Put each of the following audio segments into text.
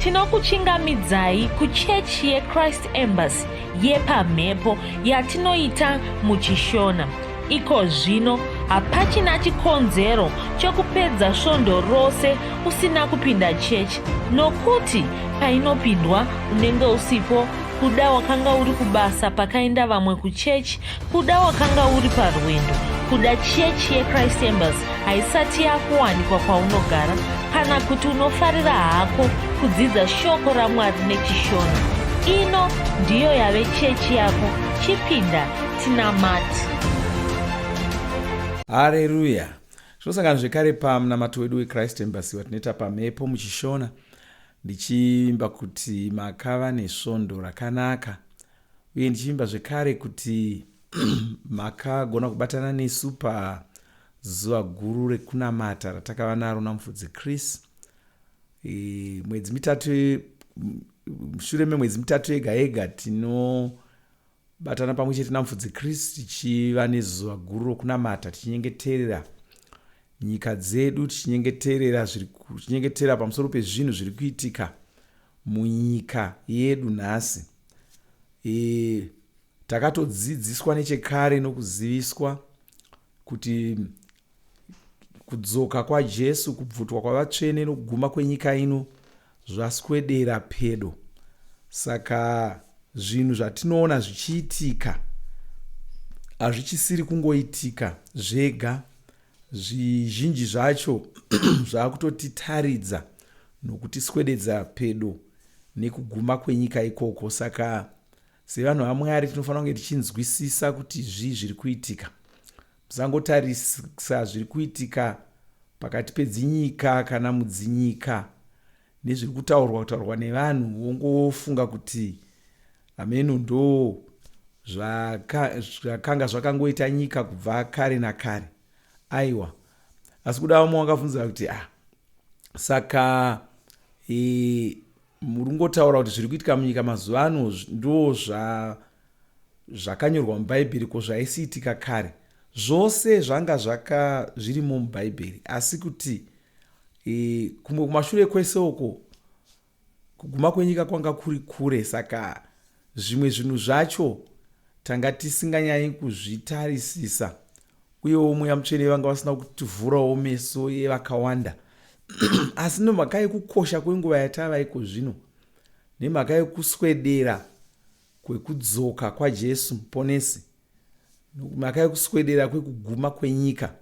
tinokuchingamidzai kuchechi yeChrist Embassy yepamhepo yatinoita muchishona. Iko zvino hapachina chikonzero chokupedza svondo rose usina kupinda chechi, nokuti painopindwa unenge usipo, kuda wakanga uri kubasa pakaenda vamwe kuchechi, kuda wakanga uri parwendo, kuda chechi yeChrist Embassy haisati yakuwanikwa kwaunogara, kana kuti unofarira hako kudzidza shoko raMwari nechishona. Ino ndiyo yave chechi yako. Chipinda tinamati. Haleluya. Zvinosangana zvekare pamunamato wedu weChrist Embassy watinoita pamhepo muchishona, ndichimba kuti makava nesvondo rakanaka, uye ndichimba zvekare kuti makagona kubatana nesu pazuva guru rekunamata ratakava naro naMufudzi Chris. Mwedzi mitatu, mushure memwedzi mitatu yega yega, tinobatana pamwe chete naMufudzi Chris tichiva nezuva guru rokunamata, tichinyengeterera nyika dzedu, tichinyengetera pamusoro pezvinhu zviri kuitika munyika yedu nhasi. Takatodzidziswa nechekare nokuziviswa kuti kudzoka kwaJesu, kubvutwa kwavatsvene nokuguma kwenyika ino zvaswedera pedo. Saka zvinhu zvatinoona zvichiitika hazvichisiri kungoitika zvega, zvizhinji zvacho zvakutotitaridza nokutiswededza pedo nekuguma kwenyika ikoko. Saka sevanhu vaMwari tinofanira kunge tichinzwisisa kuti zviri kuitika. Musangotarisa zviri kuitika pakati pedzinyika kana mudzinyika nezviri kutaurwa nevanhu wongofunga kuti ameno ndo zvakanga zvakangoita nyika kubva kare nakare. Aiwa, asi kuda vamwe wakabvunza kuti saka muri ngotaura kuti zviri kuitika munyika mazuva ano ndo zvakanyorwa mubhaibheri, ko zvaisiitika kare. Zvose zvanga zvirimo mubhaibheri, asi kuti kumwe kumashure kwese uko kuguma kwenyika kwanga kuri kure. Saka zvimwe zvinhu zvacho tanga tisinganyanyi kuzvitarisisa, uye Mweya Mutsvene vanga vasina kutivhurawo meso evakawanda. Asi nemhaka yekukosha kwenguva yatavaiko zvino, nemhaka yekuswedera kwekudzoka kwaJesu Muponesi, nemhaka yekuswedera kwekuguma kwenyika,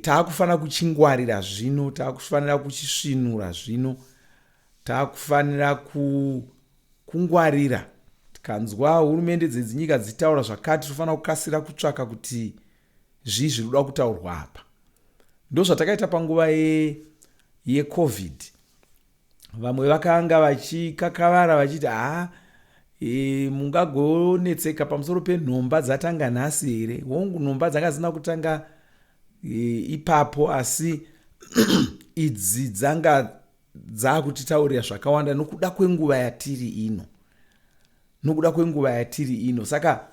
taakufanira kuchingwarira zvino, taakufanira kuchisvinura zvino, taakufanira kungwarira. Tikanzwa hurumende dzedzinyika dzitaura zvakati, tofanira kukasira kutsvaka kuti zviri kuda kutaurwa apa. Ndo zvatakaita panguva yeCovid. Vamwe vakanga vachikakavara vachiti mungagonetseka pamusoro penhomba dzatanga nhasi here. Hongu, nhomba dzanga zina kutanga ipapo, asi idzi dzanga dzakutitaurira zvakawanda nokuda kwenguva yatiri ino. Saka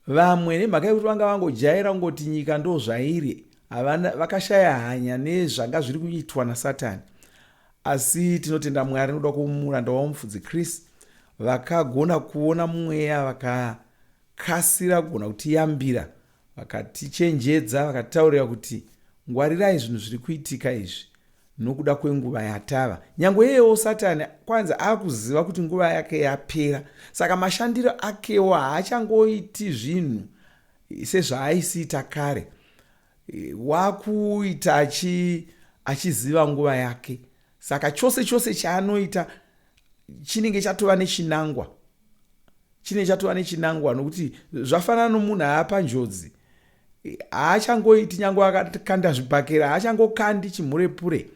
vamwe nemhaka yekuti vanga vangojaira kungoti nyika ndo zvairi, vakashaya hanya nezvanga zviri kuitwa naSatani. Asi tinotenda Mwari nokuda kwomuranda waMufudzi Chris, vakagona kuona mweya, vakakasira kugona kutiyambira, vakatichenjedza, vakataurira kuti ngwarirai zvinhu zviri kuitika izvi nokuda kwenguva yatava. Nyangwe iyewo Satani kwanza akuziva kuti nguva yake yapera, saka mashandiro akewo haachangoiti zvinhu sezvaaisiita kare. Wakuita achiziva nguva yake. Saka chose chaanoita chinenge chatova nechinangwa, nokuti zvafanana nomunhu aapa njodzi. Haachangoiti nyangwe akakanda zvibhakera, haachangokandi chimhurepure.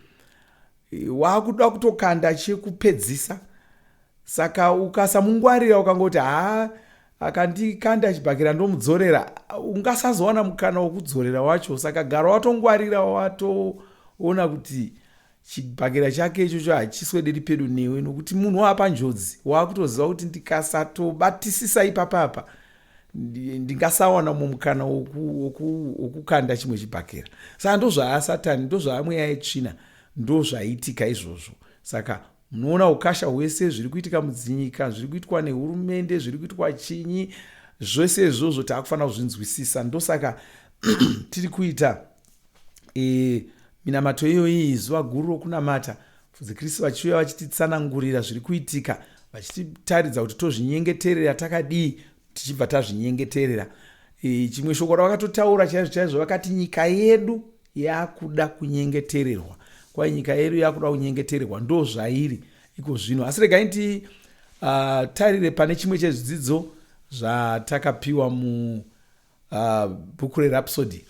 Wakuda kutokanda chekupedzisa. Saka ukasamungwarira ukangoti akandikanda chibhakera ndomudzorera, ungasazowana mukana wokudzorera wacho. Saka gara watongwarira, watoona kuti chibhakera chake ichocho hachiswederi pedo newe, nokuti munhu waapa njodzi. Wakutoziva kuti ndikasatobatisisa ipapapa ndingasawana mumukana wokukanda chimwe chibhakera. Saka ndo zvaSatani, ndo zvamweya yetsvina, ndo zvaiitika izvozvo. Saka munoona ukasha hwese zviri kuitika mudzinyika, zviri kuitwa nehurumende, zviri kuitwa chinyi, zvose izvozvo taakufanira kuzvinzwisisa. Ndosaka tiri kuita minamato iyoyi, zuva guru rokunamata, Fudzi Kristu vachiuya vachititsanangurira zviri kuitika, vachitaridza kuti tozvinyengeterera takadii, tichibva tazvinyengeterera. Chimwe shoko ravakatotaura chaizvo chaizvo, vakati nyika yedu yakuda kunyengetererwa. Kwai nyika yedu yakuda kunyengetererwa, ndo zvairi iko zvino. Asi regai tarire pane chimwe chezvidzidzo zvatakapiwa mubhuku reRhapsody.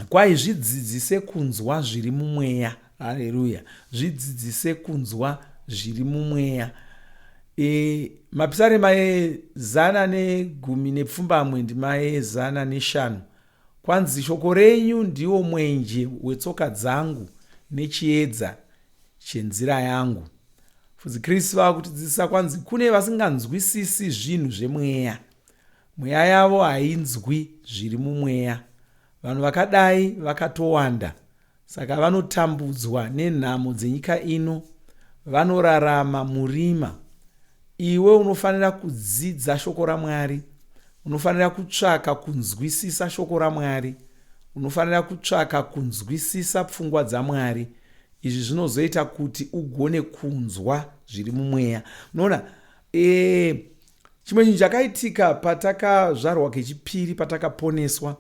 Kwai zvidzidzise kunzwa zviri mumweya. Haleluya. Zvidzidzise kunzwa zviri mumweya. Mapisarema e110 ndima e105. Kwanzi shoko renyu ndiwo mwenje wetsoka dzangu nechiedza chenzira yangu. Fudzi Kristu vakutidzidzisa kwanzi kune vasinganzwisisi zvinhu zvemweya. Mweya yavo hainzwi zviri mumweya. Vanhu vakadai vakatowanda. Saka vanotambudzwa nenhamo dzenyika ino, vanorarama murima. Iwe unofanira kudzidza shoko raMwari, unofanira kutsvaka kunzwisisa shoko raMwari, unofanira kutsvaka kunzwisisa pfungwa dzaMwari. Izvi zvinozoita kuti ugone kunzwa zviri mumweya. Unoona, chimwe chinhu chakaitika patakazvarwa kechipiri, patakaponeswa,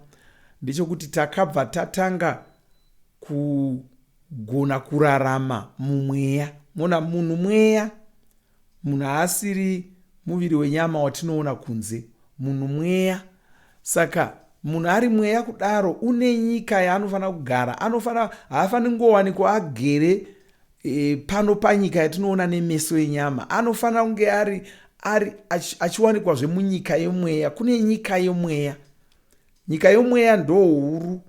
ndechekuti takabva tatanga kugona kurarama mumweya. Mona munhu mweya, munhu haasiri muviri wenyama watinoona kunze, munhu mweya. Saka munhu ari mweya kudaro une nyika yaanofanira kugara. Haafaniri ngowanikwa agere pano panyika yatinoona nemeso enyama. Anofanira kunge achiwanikwa munyika yemweya. Kune nyika yemweya. Nyika yemweya ndo huru.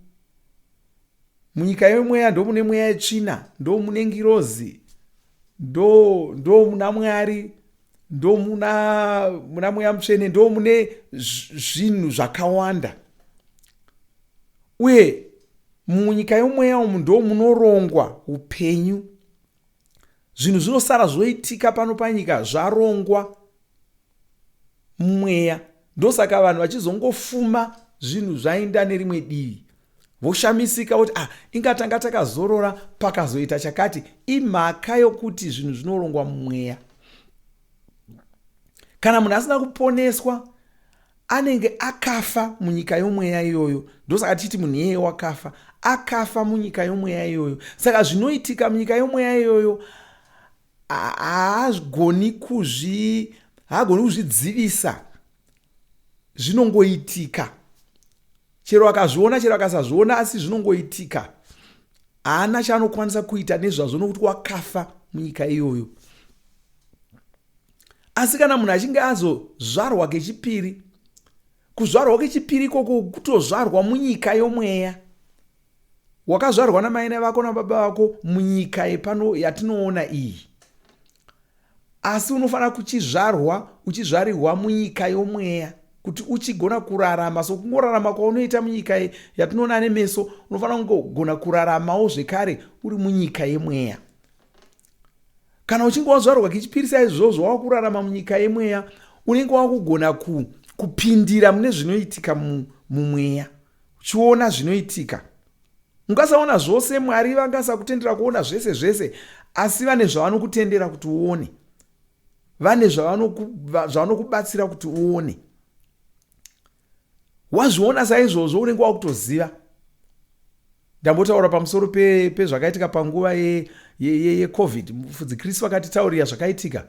Munyika yemweya ndo mune mweya yetsvina, ndo mune ngirozi, ndo muna Mwari, ndo muna mweya mutsvene, ndo mune zvinhu zvakawanda. Uye munyika yemweya umu ndo munorongwa upenyu. Zvinhu zvinosara zvoitika pano panyika zvarongwa mumweya. Ndosaka vanhu vachizongofuma zvinhu zvaenda nerimwe divi, voshamisika kuti ingatanga takazorora pakazoita chakati. Imhaka yokuti zvinhu zvinorongwa mumweya. Kana munhu asina kuponeswa, anenge akafa munyika yomweya iyoyo. Ndosaka tichiti munhu iyeye wakafa, akafa munyika yomweya iyoyo. Saka zvinoitika munyika yomweya iyoyo haagoni kuzvidzivisa, zvinongoitika. Chero akazviona, chero akasazviona, asi zvinongoitika. Haana chaanokwanisa kuita nezvazvo nokuti wakafa munyika iyoyo. Asi kana munhu achinge azozvarwa kechipiri, kuzvarwa kechipiri ikoko kutozvarwa munyika yomweya. Wakazvarwa namai vako nababa vako munyika yepano yatinoona iyi. Asi unofanira kuchizvarwa, uchizvarirwa munyika yomweya, kuti uchigona kurarama. So kungorarama kwaunoita munyika yatinoona nemeso, unofanira kugona kuraramawo zvekare uri munyika yemweya. Kana uchinge wazvarwa kechipiri saizvozvo wakurarama munyika yemweya, unenge wakugona kupindira mune zvinoitika mumweya, uchiona zvinoitika. Ungasaona zvose, Mwari vangasakutendera kuona zvese zvese, asi vane zvavanokutendera kuti uone. Vane zvavanokubatsira kuti uone. Wazviona saizvozvo unenge wakutoziva. Ndambotaura pamusoro pezvakaitika panguva yeCovid. Fudzi Kristu vakatitaurira zvakaitika.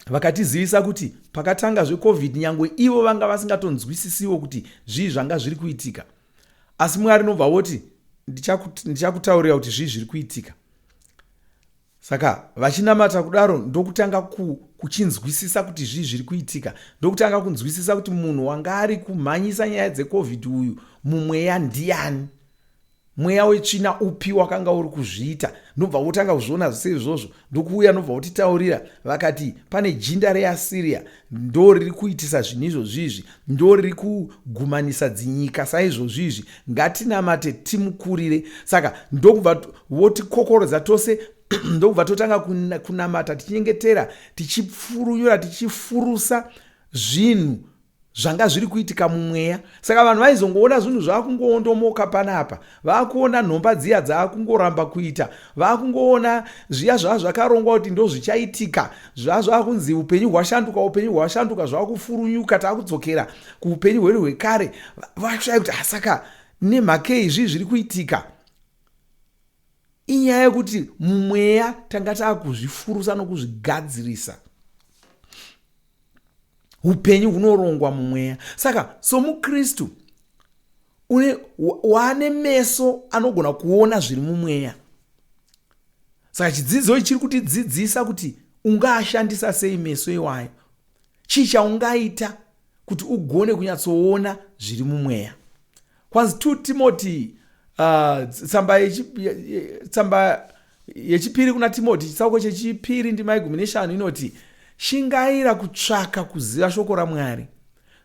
Vakatizivisa kuti pakatanga zveCovid nyangwe ivo vanga vasingatonzwisisiwo kuti zvii zvanga zviri kuitika. Asi Mwari nobva voti ndichakutaurira kuti zvii zviri kuitika. Saka vachinamata kudaro ndokutanga kuchinzwisisa kuti zvii zviri kuitika. Ndokutanga kunzwisisa kuti munhu wanga ari kumhanyisa nyaya dzeCovid uyu mumweya ndiani. mweya wetsvina upi wakanga uri kuzviita. Ndobva wotanga kuzviona zvese izvozvo, ndokuuya ndobva wotitaurira vakati pane jinda reAsiria ndo riri kuitisa zvinhu izvozvizvi, ndo riri kugumanisa dzinyika saizvozvizvi, ngatinamate timukurire. Saka ndokubva votikokorodza tose ndokubva totanga kunamata, tichinyengetera, tichipfurunyura, tichifurusa zvinhu zvanga zviri kuitika mumweya. Saka vanhu vaizongoona zvinhu zvaakungoondomoka panapa, vaakuona nhomba dziya dzaakungoramba kuita, vaakungoona zviya zvaa zvakarongwa kuti ndo zvichaitika, zvaakunzi upenyu hwashanduka, zvaakufurunyuka, taakudzokera kuupenyu hwedu hwekare. Vashaya kuti saka nemhaka izvi zviri kuitika, inyaya yekuti mumweya tanga taakuzvifurusa nokuzvigadzirisa. Upenyu hunorongwa mumweya. Saka somuKristu waane meso anogona kuona zviri mumweya. Saka chidzidzo chiri kutidzidzisa kuti ungaashandisa sei meso iwayo, chii chaungaita kuti ugone kunyatsoona zviri mumweya. Kwanzi 2 Timoti tsamba yechipiri kuna Timoti chitsauko chechipiri ndima 15 inoti, shingaira kutsvaka kuziva shoko raMwari,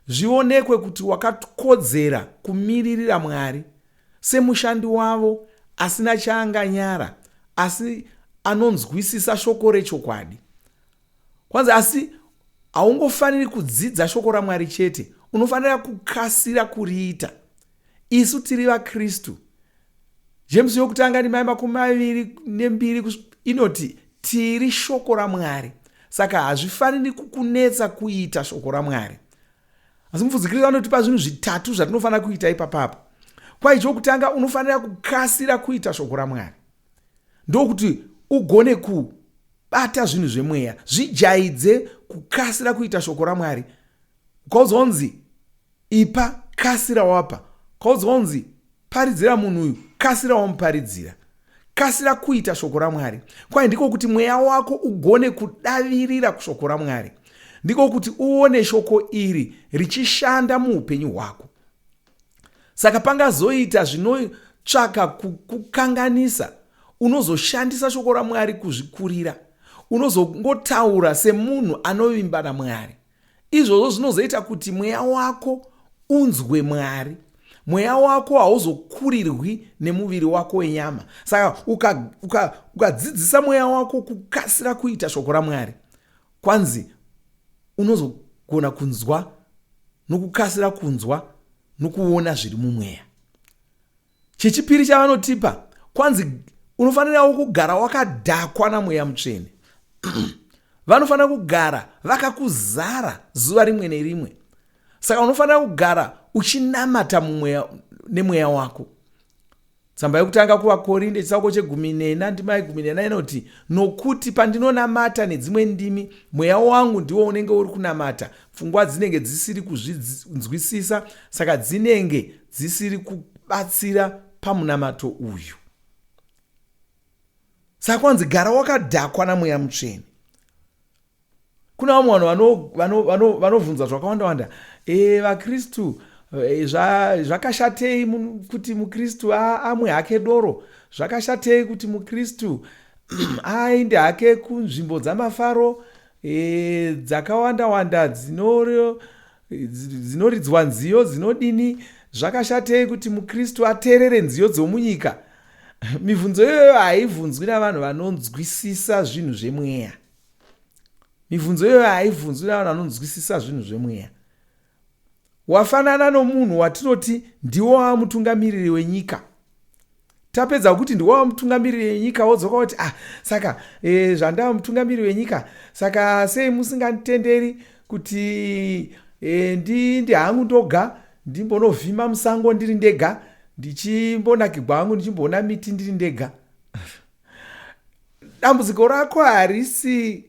zvionekwe kuti wakakodzera kumiririra Mwari semushandi wavo asina chaanganyara, asi anonzwisisa shoko rechokwadi. Kwanza asi haungofaniri kudzidza shoko raMwari chete, unofanira kukasira kuriita. Isu tiri vaKristu, James yokutanga ndima 22 inoti tiri shoko raMwari. Saka hazvifaniri kukunetsa kuita shoko raMwari. Asi mufudzi anotipa zvinhu zvitatu zvatinofanira kuita ipapapo. Kwai chokutanga unofanira kukasira kuita shoko raMwari, ndokuti ugone kubata zvinhu zvemweya. Zvijaidze kukasira kuita shoko raMwari. Kwauzonzi ipa, kasira wapa. Kwauzonzi paridzira munhu uyu, kasira wamuparidzira. Kasira kuita shoko raMwari. Kwai ndiko kuti mweya wako ugone kudavirira kushoko raMwari, ndiko kuti uone shoko iri richishanda muupenyu hwako. Saka pangazoita zvinotsvaka kukanganisa, unozoshandisa shoko raMwari kuzvikurira, unozongotaura semunhu anovimba naMwari. Izvozvo zvinozoita kuti mweya wako unzwe Mwari. Mweya wako hauzokurirwi nemuviri wako wenyama. Saka ukadzidzisa mweya wako kukasira kuita shoko raMwari, kwanzi unozogona kunzwa nokukasira kunzwa nokuona zviri mumweya. Chechipiri chavanotipa, kwanzi unofanirawo kugara wakadhakwa namweya mutsvene. Vanofanira kugara vakakuzara zuva rimwe nerimwe. Saka unofanira kugara uchinamata nemweya wako. Tsamba yokutanga kuvaKorinde chitsauko 14 ndima 14 inoti, nokuti pandinonamata nedzimwe ndimi, mweya wangu ndiwo unenge uri kunamata, pfungwa dzinenge dzisiri kuzvinzwisisa, saka dzinenge dzisiri kubatsira pamunamato uyu. Saka kwanzi gara wakadhakwa namweya mutsvene. Kuna vamwe vanhu vanovhunza zvakawanda-wanda, vaKristu zvakashatei kuti muKristu amwe hake doro? Zvakashatei kuti muKristu aende hake kunzvimbo dzamafaro dzakawanda-wanda dzinoridzwa nziyo dzinodini? Zvakashatei kuti muKristu ateerere nziyo dzomunyika? Mibvunzo iyoyo haibvunzwi navanhu vanonzwisisa zvinhu zvemweya. Mibvunzo iyoyo haibvunzwi navanhu vanonzwisisa zvinhu zvemweya. Wafanana nomunhu watinoti ndiwo mutungamiriri wenyika. Tapedza kuti ndiwo mutungamiriri wenyika, wodzoka kuti saka zvandava mutungamiriri wenyika, saka sei musinganditenderi kuti ndi hangu ndoga ndimbonovhima musango ndiri ndega, ndichimbonakirwa hangu ndichimboona miti ndiri ndega? Dambudziko rako harisi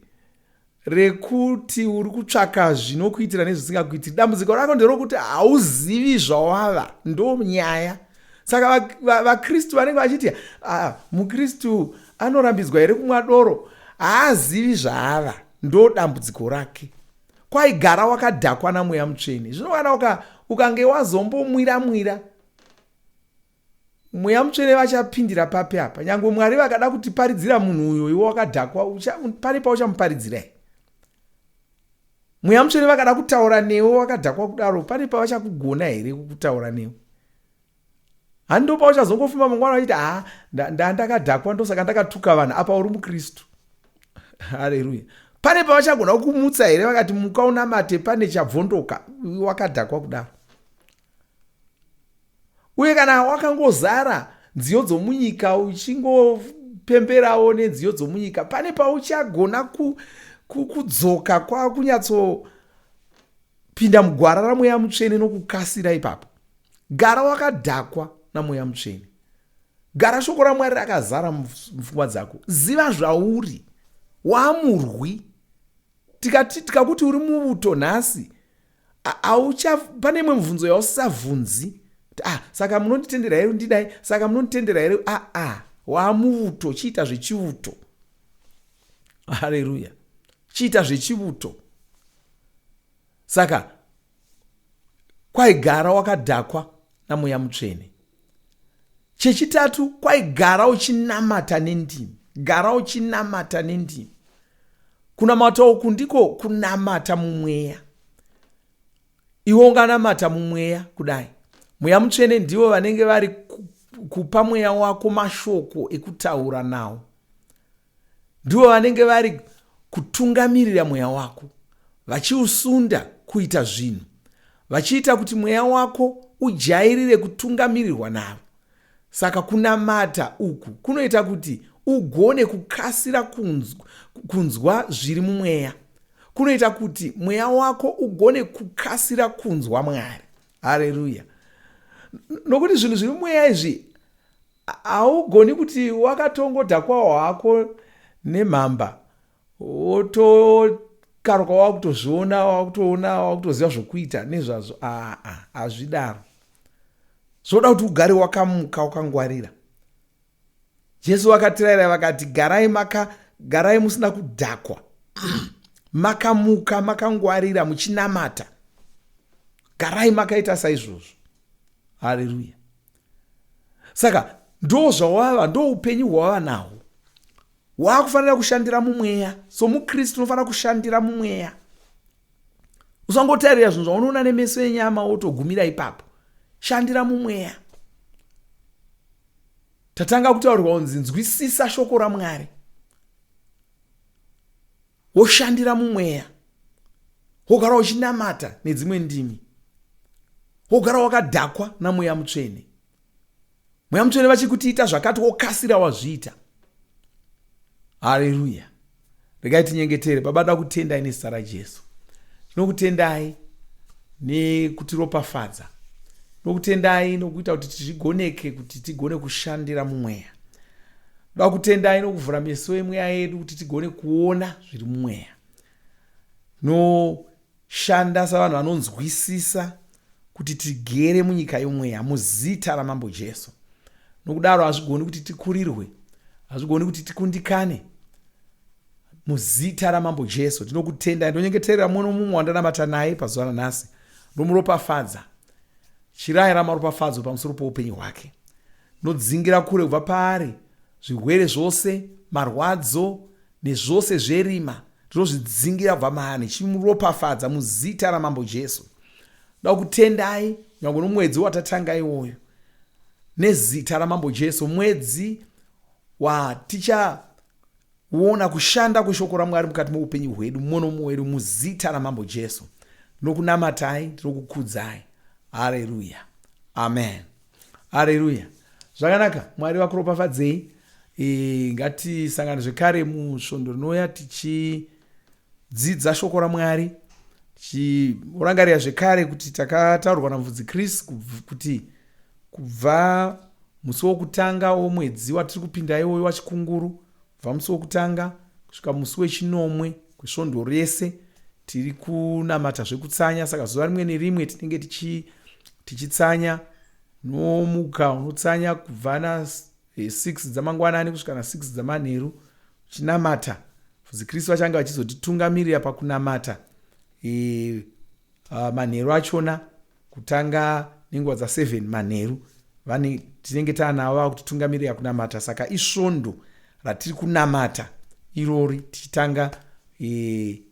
rekuti uri kutsvaka zvinokuitira nezvisingakuitiri. Dambudziko rako nderokuti hauzivi zvawava, ndo nyaya. Saka vaKristu vanenge vachiti muKristu anorambidzwa here kumwa doro, haazivi zvaava, ndo dambudziko rake. Kwaigara wakadhakwa namweya mutsvene. Zvinokana ukange wazombomwira mweya mutsvene vachapindira papi apa. Nyange Mwari vakada kutiparidzira munhu uyo iwe wakadhakwa, pane pauchamuparidzira here? Mweya mutsvene vakada kutaura newe wakadhakwa kudaro, pane pavachakugona here kutaura newe? Hando pauchazongofamba mangwana vachiti ndakadhakwa ndosaka ndakatuka vanhu, apa uri muKristu. Haleluya. Pane pavachagona kukumutsa here vakati muka unamate pane chabvondoka wakadhakwa kudaro? Uye kana wakangozara nziyo dzomunyika uchingopemberawo nenziyo dzomunyika, pane pauchagona kudzoka kwakunyatsopinda mugwara ramweya mutsvene nokukasira ipapo. Gara wakadhakwa namweya mutsvene. Gara shoko raMwari rakazara mupfungwa dzako. Ziva zvauri, wamurwi. Tikakuti uri muvuto nhasi, pane imwe mibvunzo yausisabvunzi. Saka munonditendera here ndidai, saka munonditendera here. Wamuvuto, chiita zvechivuto. Haleluya. Chiita zvechivuto. Saka kwaigara wakadhakwa namweya mutsvene. Chechitatu, kwaigara uchinamata nendimi. Gara uchinamata nendimi. Kunamata uku ndiko kunamata mumweya. Iwe unganamata mumweya kudai. Mweya mutsvene ndivo vanenge vari kupa mweya wako mashoko ekutaura nawo. Ndivo vanenge vari kutungamirira mweya wako, vachiusunda kuita zvinhu, vachiita kuti mweya wako ujairire kutungamirirwa navo. Saka kunamata uku kunoita kuti ugone kukasira kunzwa zviri mumweya. Kunoita kuti mweya wako ugone kukasira kunzwa Mwari. Haleluya. Nokuti zvinhu zviri mumweya izvi haugoni kuti wakatongodhakwawo hako nemhamba wotokaruka wakutozviona, wakutoziva zvokuita nezvazvo. Hazvidaro. Zvoda kuti ugare wakamuka wakangwarira. Jesu vakatirayira vakati garai musina kudhakwa. Makamuka makangwarira muchinamata. Garai makaita saizvozvo. Haleluya. Saka ndo zvawava, ndo upenyu hwawava nahwo. Wakufanira kushandira mumweya. So muKristu unofanira kushandira mumweya. Usangotarira zvinhu zvaunoona nemeso enyama wotogumira ipapo. Shandira mumweya. Tatanga kutaurirwa kunzi nzwisisa shoko raMwari. Woshandira mumweya. Wogara uchinamata nedzimwe ndimi. Wogara wakadhakwa namweya mutsvene. Mweya mutsvene vachikutiita zvakati wokasira wazviita. Haleluya. Regai tinyengetere. Baba, da kutendai nezita raJesu. Tinokutendai nekutiropafadza. Nokutendai nokuita kuti tizvigoneke kuti tigone kushandira mumweya. Da kutendai nokuvhura meso emweya yedu kuti tigone kuona zviri mumweya. Noshanda savanhu vanonzwisisa kuti tigere munyika yomweya muzita ramambo Jesu. Nokudaro hazvigoni kuti tikurirwe, hazvigoni kuti tikundikane. Muzita ramambo Jesu tinokutendai. Ndonyengeterera mumwe nomumwe wandanamata naye pazuva ranhasi. Ndomuropafadza. Chirayira maropafadzo pamusoro poupenyu hwake. Nodzingira kure kubva paari zvirwere zvose, marwadzo nezvose zverima. Ndinozvidzingira kubva maari chimuropafadza muzita ramambo Jesu. Da kutendai nyangwe nomwedzi watatanga iwoyo. Nezita ramambo Jesu, mwedzi watichaona kushanda kweshoko raMwari mukati muupenyu hwedu mumwe nomumwe wedu muzita ramambo Jesu. Ndinokunamatai, ndinokukudzai. Haleluya. Amen. Haleluya. Zvakanaka. Mwari vakuropafadzei. Ngatisangane zvekare musvondo rinouya tichidzidza shoko raMwari. Tichirangarira zvekare kuti takataurwa namuvudzi Chris kuti kubva musi wokutanga womwedzi watiri kupinda iwoyo wachikunguru, kubva musi wokutanga kusvika musi wechinomwe kwesvondo rese tiri kunamata zvekutsanya. Saka zuva rimwe nerimwe tinenge tichitsanya nomuka unotsanya kubva na6 dzamangwanani kusvika na6 dzamanheru uchinamata. Muvudzi Kristu vachanga vachizotitungamirira pakunamata manheru achona kutanga nenguva dza7 manheru tinenge taanavo vakutitungamirira kunamata. Saka isvondo ratiri kunamata irori tichitanga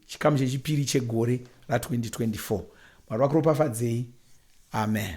chikamu chechipiri chegore ra2024. Mwari vakuropafadzei. Amen.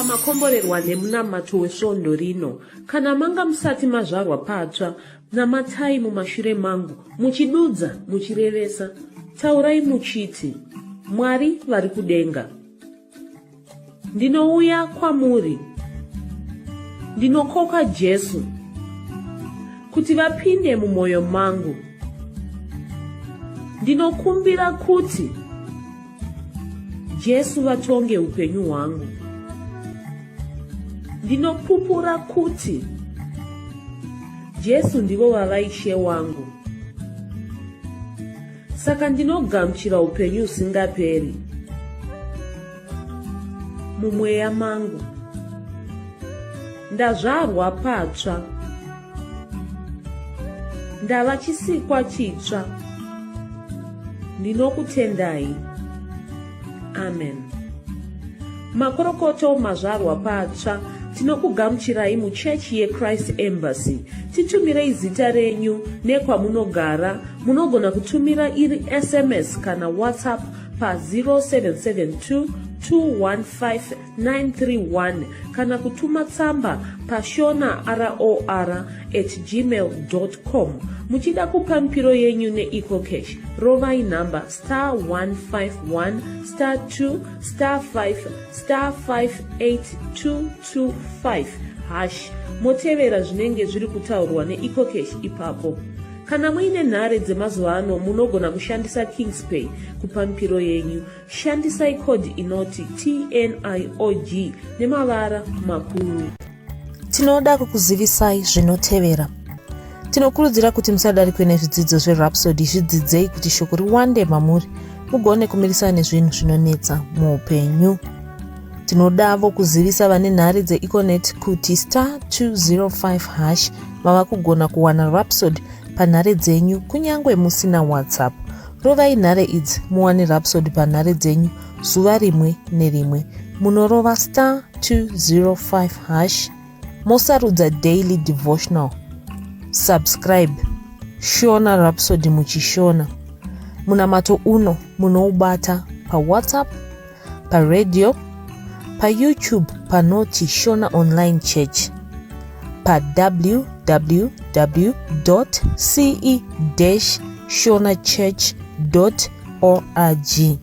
Makomborerwa nemunamato wesvondo rino. Kana manga musati mazvarwa patsva, namatai mumashure mangu, muchidudza, muchirevesa. Taurai muchiti, Mwari vari kudenga, ndinouya kwamuri, ndinokoka Jesu kuti vapinde mumwoyo mangu. Ndinokumbira kuti Jesu vatonge upenyu hwangu. Ndinopupura kuti Jesu ndivo vavaishe wangu. Saka ndinogamuchira upenyu usingaperi. mumweya mangu. Ndazvarwa patsva. Ndava chisikwa chitsva. Ndinokutendai. Amen. Makorokoto mazvarwa patsva, tinokugamuchirai muchechi yeChrist Embassy. Titumirei zita renyu nekwamunogara. Munogona kutumira iri SMS kana WhatsApp pa 0772 215 kana kutuma tsamba pa shonaror@gmail.com. Muchida kupa mpiro yenyu neEcoCash, rovai namba *151*2*5*58225# motevera zvinenge zviri kutaurwa neEcoCash ipapo. Kana muine nhare dzemazuva ano munogona kushandisa KingsPay kupa mpiro yenyu. Shandisai kodhi inoti TNIOG nemavara makuru. Tinoda kukuzivisai zvinotevera. Tinokurudzira kuti musadarikwe nezvidzidzo zveRhapsody. Zvidzidzei kuti shoko riwande mamuri mugone kumirisana nezvinhu zvinonetsa muupenyu. Tinodavo kuzivisa vane nhare dzeEconet kuti *205# vava kugona kuwana Rhapsody panhare dzenyu kunyangwe musina WhatsApp. Rovai nhare idzi muwane Rhapsody panhare dzenyu zuva rimwe nerimwe. Munorova *205#, mosarudza Daily Devotional. Subscribe Shona Rhapsody muchishona. Munamato uno munoubata pa WhatsApp, pa radio, pa YouTube panoti Shona Online Church, pa www.ce-shonachurch.org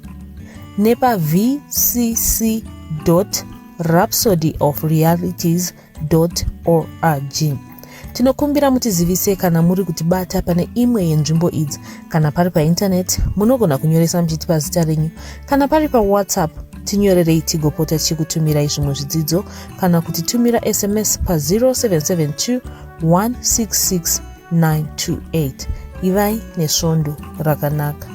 nepa vcc.rhapsodyofrealities.org. Tinokumbira mutizivise kana muri kutibata pane imwe yenzvimbo idzi. Kana pari painternet munogona kunyoresa muchitipa zita renyu. Kana pari pa WhatsApp tinyorerei tigopota tichikutumirai zvimwe zvidzidzo, kana kutitumira SMS pa 0772 166 928. Ivai nesvondo rakanaka.